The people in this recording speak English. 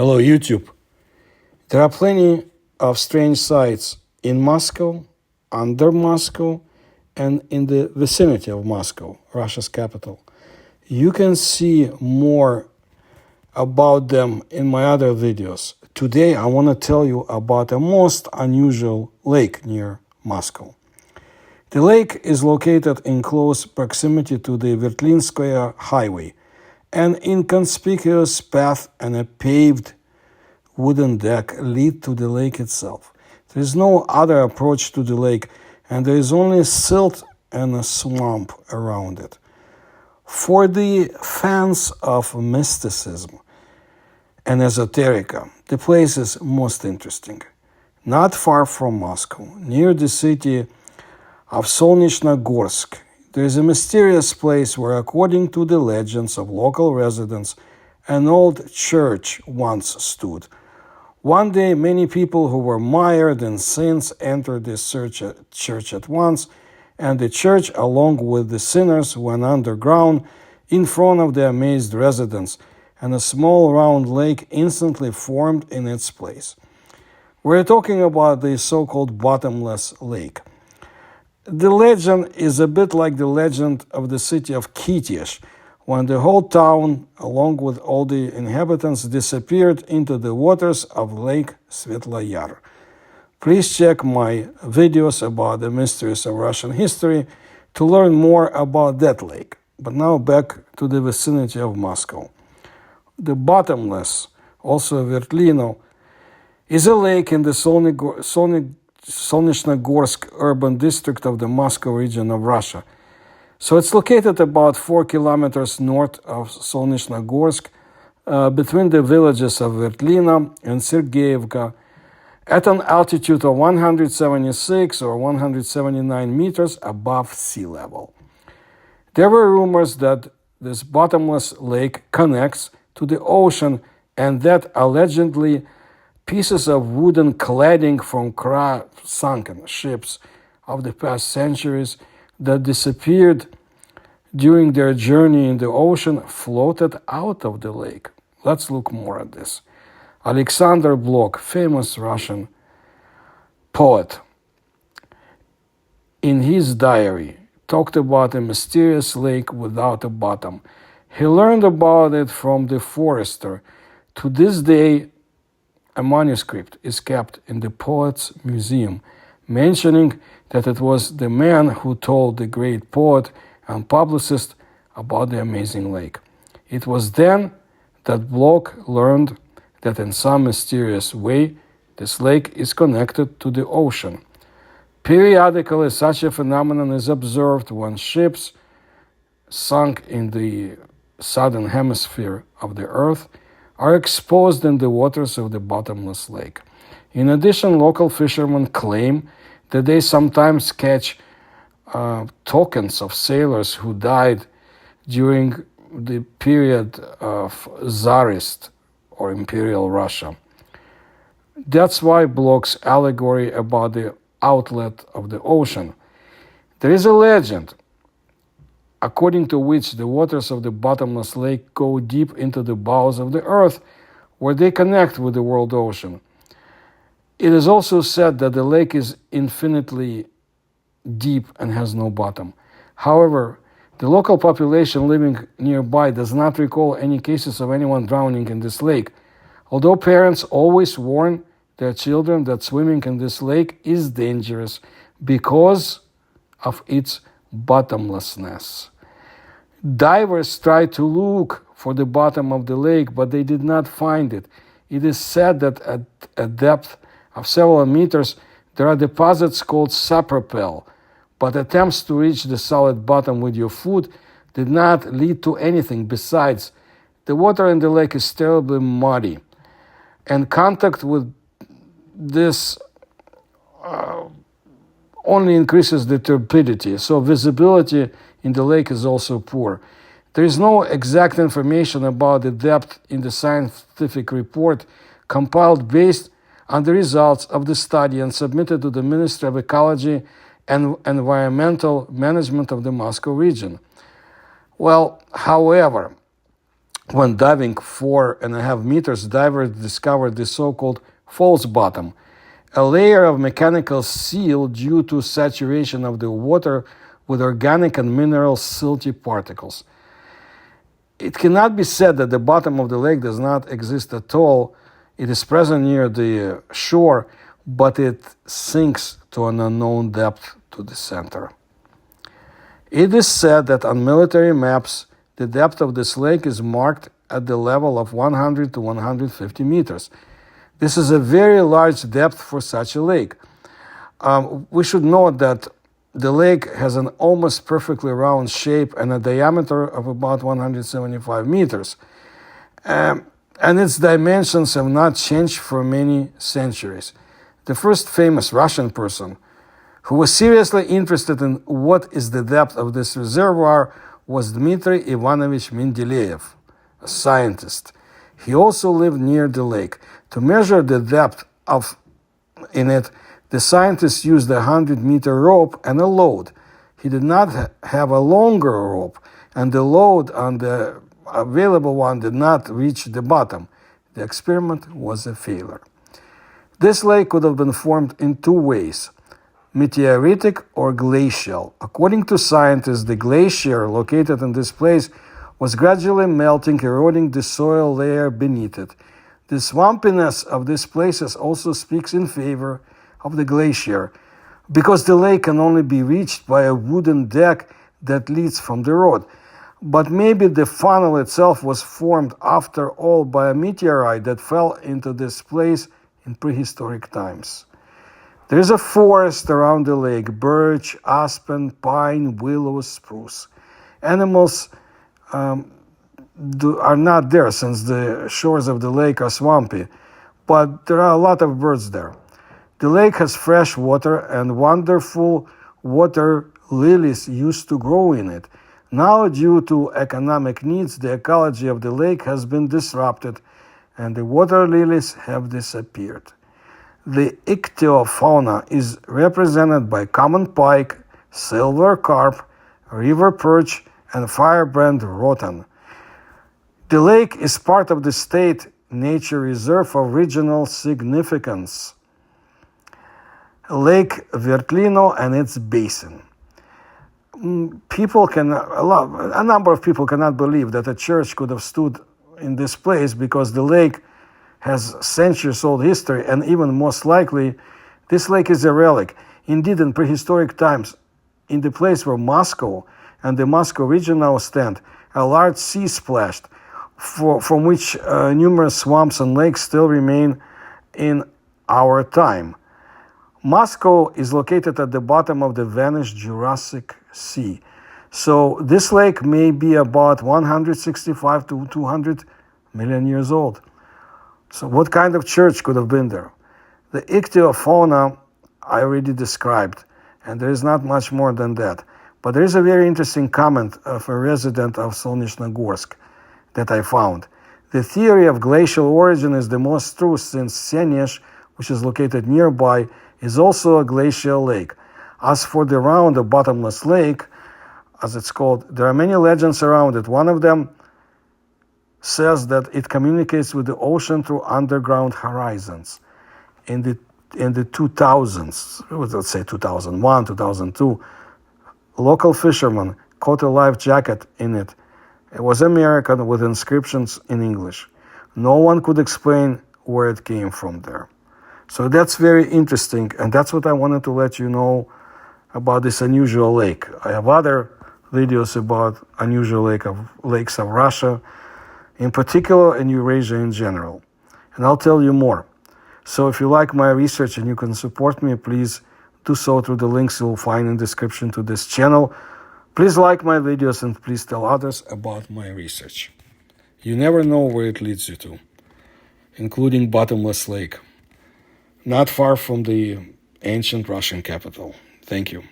Hello, YouTube. There are plenty of strange sites in Moscow, under Moscow, and in the vicinity of Moscow, Russia's capital. You can see more about them in my other videos. Today, I want to tell you about a most unusual lake near Moscow. The lake is located in close proximity to the Vertlinskaya highway, an inconspicuous path and a paved wooden deck lead to the lake itself. There is no other approach to the lake, and there is only silt and a swamp around it. For the fans of mysticism and esoterica, the place is most interesting. Not far from Moscow, near the city of Solnechnogorsk, there is a mysterious place where, according to the legends of local residents, an old church once stood. One day, many people who were mired in sins entered this church at once, and the church, along with the sinners, went underground in front of the amazed residents, and a small round lake instantly formed in its place. We're talking about the so-called Bottomless lake. The legend is a bit like the legend of the city of Kitish, when the whole town, along with all the inhabitants, disappeared into the waters of Lake Svetla Yar. Please check my videos about the mysteries of Russian history to learn more about that lake. But now back to the vicinity of Moscow. The Bottomless, also Vertlino, is a lake in the Solnechnogorsk urban district of the Moscow region of Russia. So it's located about 4 kilometers north of Solnechnogorsk, between the villages of Vertlina and Sergeyevka, at an altitude of 176 or 179 meters above sea level. There were rumors that this bottomless lake connects to the ocean and that allegedly pieces of wooden cladding from sunken ships of the past centuries that disappeared during their journey in the ocean floated out of the lake. Let's look more at this. Alexander Blok, famous Russian poet, in his diary, talked about a mysterious lake without a bottom. He learned about it from the forester. To this day, a manuscript is kept in the poet's museum, mentioning that it was the man who told the great poet and publicist about the amazing lake. It was then that Blok learned that in some mysterious way, this lake is connected to the ocean. Periodically, such a phenomenon is observed when ships sunk in the southern hemisphere of the Earth are exposed in the waters of the bottomless lake. In addition, local fishermen claim that they sometimes catch tokens of sailors who died during the period of Tsarist or Imperial Russia. That's why Blok's allegory about the outlet of the ocean. There is a legend according to which the waters of the bottomless lake go deep into the bowels of the earth, where they connect with the world ocean. It is also said that the lake is infinitely deep and has no bottom. However, the local population living nearby does not recall any cases of anyone drowning in this lake, although parents always warn their children that swimming in this lake is dangerous because of its bottomlessness. Divers tried to look for the bottom of the lake, but they did not find it. It is said that at a depth of several meters, there are deposits called sapropel, but attempts to reach the solid bottom with your foot did not lead to anything. Besides, the water in the lake is terribly muddy, and contact with this only increases the turbidity, so visibility in the lake is also poor. There is no exact information about the depth in the scientific report compiled based on the results of the study and submitted to the Ministry of Ecology and Environmental Management of the Moscow region. Well, however, When diving 4.5 meters, divers discovered the so-called false bottom, a layer of mechanical seal due to saturation of the water with organic and mineral silty particles. It cannot be said that the bottom of the lake does not exist at all. It is present near the shore, but it sinks to an unknown depth to the center. It is said that on military maps, the depth of this lake is marked at the level of 100 to 150 meters. This is a very large depth for such a lake. We should note that the lake has an almost perfectly round shape and a diameter of about 175 meters. And its dimensions have not changed for many centuries. The first famous Russian person who was seriously interested in what is the depth of this reservoir was Dmitry Ivanovich Mendeleev, a scientist. He also lived near the lake. To measure the depth in it, the scientist used a 100-meter rope and a load. He did not have a longer rope, and the load on the available one did not reach the bottom. The experiment was a failure. This lake could have been formed in two ways: meteoritic or glacial. According to scientists, the glacier located in this place was gradually melting, eroding the soil layer beneath it. The swampiness of these places also speaks in favor of the glacier, because the lake can only be reached by a wooden deck that leads from the road. But maybe the funnel itself was formed after all by a meteorite that fell into this place in prehistoric times. There is a forest around the lake: birch, aspen, pine, willow, spruce. Animals are not there since the shores of the lake are swampy, but there are a lot of birds there. The lake has fresh water, and wonderful water lilies used to grow in it. Now, due to economic needs, the ecology of the lake has been disrupted, and the water lilies have disappeared. The ichthyofauna is represented by common pike, silver carp, river perch, and firebrand rotan. The lake is part of the state nature reserve of regional significance, Lake Vertlino and its basin. A number of people cannot believe that a church could have stood in this place, because the lake has centuries-old history, and even most likely, this lake is a relic. Indeed, in prehistoric times, in the place where Moscow and the Moscow region now stand, a large sea splashed, from which numerous swamps and lakes still remain in our time. Moscow is located at the bottom of the vanished Jurassic Sea. So this lake may be about 165 to 200 million years old. So what kind of church could have been there? The ichthyofauna I already described, and there is not much more than that. But there is a very interesting comment of a resident of Solnechnogorsk that I found. The theory of glacial origin is the most true, since Senesh, which is located nearby, is also a glacial lake. As for the round or bottomless lake, as it's called, there are many legends around it. One of them says that it communicates with the ocean through underground horizons. In the 2000s, let's say 2001, 2002, local fishermen caught a life jacket in it. It was American with inscriptions in English. No one could explain where it came from there. So that's very interesting, and that's what I wanted to let you know about this unusual lake. I have other videos about unusual lakes of Russia, in particular, and Eurasia in general. And I'll tell you more. So if you like my research and you can support me, please do so through the links you'll find in the description to this channel. Please like my videos and please tell others about my research. You never know where it leads you to, including Bottomless Lake, not far from the ancient Russian capital. Thank you.